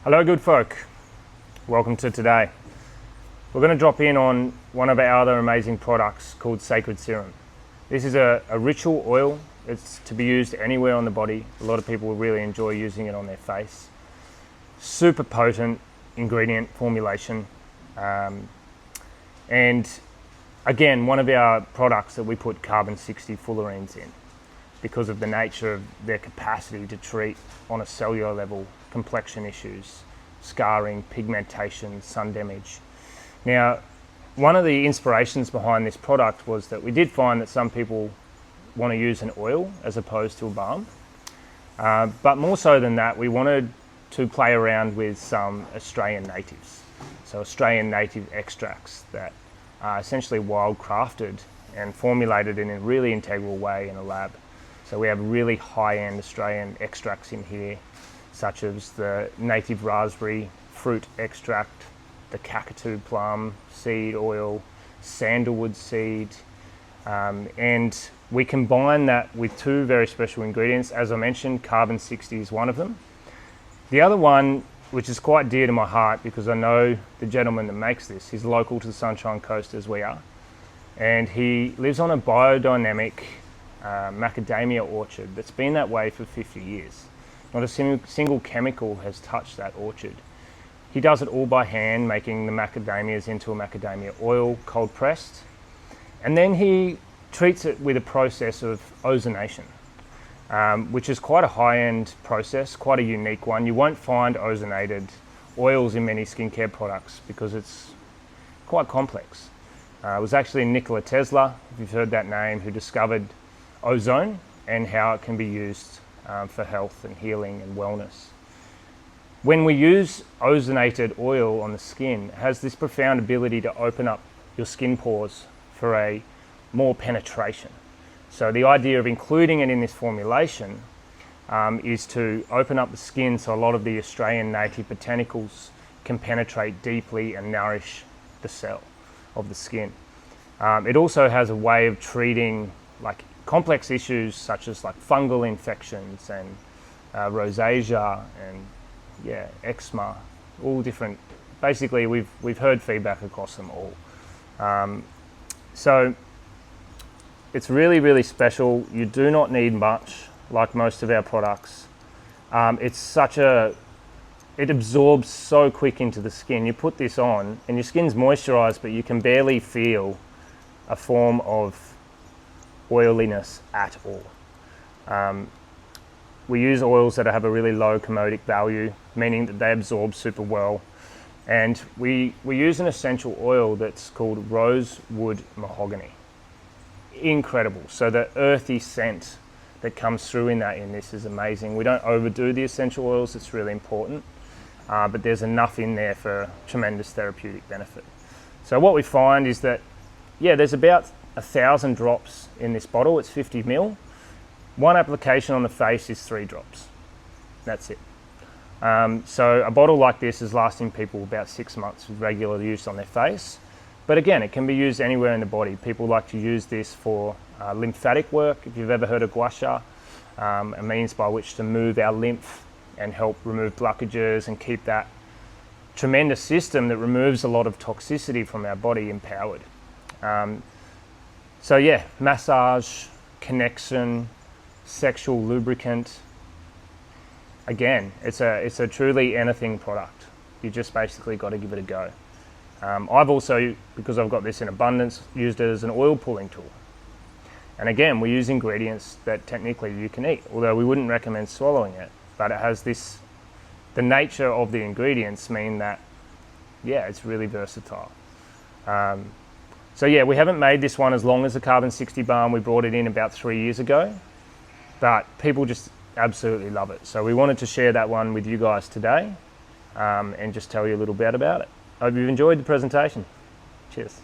Hello good folk, welcome to today. We're going to drop in on one of our other amazing products called Sacred Serum. This is a ritual oil. It's to be used anywhere on the body. A lot of people will really enjoy using it on their face. Super potent ingredient formulation. And again, one of our products that we put carbon-60 fullerenes in because of the nature of their capacity to treat on a cellular level complexion issues, scarring, pigmentation, sun damage. Now, one of the inspirations behind this product was that we did find that some people want to use an oil as opposed to a balm. But more so than that, we wanted to play around with some Australian natives. So Australian native extracts that are essentially wildcrafted and formulated in a really integral way in a lab. So we have really high-end Australian extracts in here, such as the native raspberry fruit extract, the Kakadu plum seed oil, sandalwood seed, and we combine that with two very special ingredients. As I mentioned, carbon-60 is one of them. The other one, which is quite dear to my heart because I know the gentleman that makes this, he's local to the Sunshine Coast as we are, and he lives on a biodynamic macadamia orchard that's been that way for 50 years. Not a single chemical has touched that orchard. He does it all by hand, making the macadamias into a macadamia oil, cold pressed. And then he treats it with a process of ozonation, which is quite a high-end process, quite a unique one. You won't find ozonated oils in many skincare products because it's quite complex. It was actually Nikola Tesla, if you've heard that name, who discovered ozone and how it can be used for health and healing and wellness. When we use ozonated oil on the skin, it has this profound ability to open up your skin pores for a more penetration. So the idea of including it in this formulation is to open up the skin so a lot of the Australian native botanicals can penetrate deeply and nourish the cell of the skin. It also has a way of treating like complex issues such as like fungal infections and rosacea and eczema, all different. Basically, we've heard feedback across them all. So it's really, really special. You do not need much, like most of our products. It absorbs so quick into the skin. You put this on and your skin's moisturized, but you can barely feel a form of oiliness at all. We use oils that have a really low comedic value, meaning that they absorb super well. And we use an essential oil that's called rosewood mahogany. Incredible. So the earthy scent that comes through in this is amazing. We don't overdo the essential oils, it's really important, but there's enough in there for tremendous therapeutic benefit. So what we find is that, there's about 1,000 drops in this bottle. It's 50 ml. One application on the face is 3 drops. That's it. So a bottle like this is lasting people about 6 months with regular use on their face. But again, it can be used anywhere in the body. People like to use this for lymphatic work. If you've ever heard of gua sha, a means by which to move our lymph and help remove blockages and keep that tremendous system that removes a lot of toxicity from our body empowered. Massage, connection, sexual lubricant. Again, it's a truly anything product. You just basically got to give it a go. I've also, because I've got this in abundance, used it as an oil pulling tool. And again, we use ingredients that technically you can eat, although we wouldn't recommend swallowing it. But it has the nature of the ingredients mean that, it's really versatile. We haven't made this one as long as the carbon-60 balm. We brought it in about 3 years ago, but people just absolutely love it. So we wanted to share that one with you guys today and just tell you a little bit about it. Hope you've enjoyed the presentation. Cheers.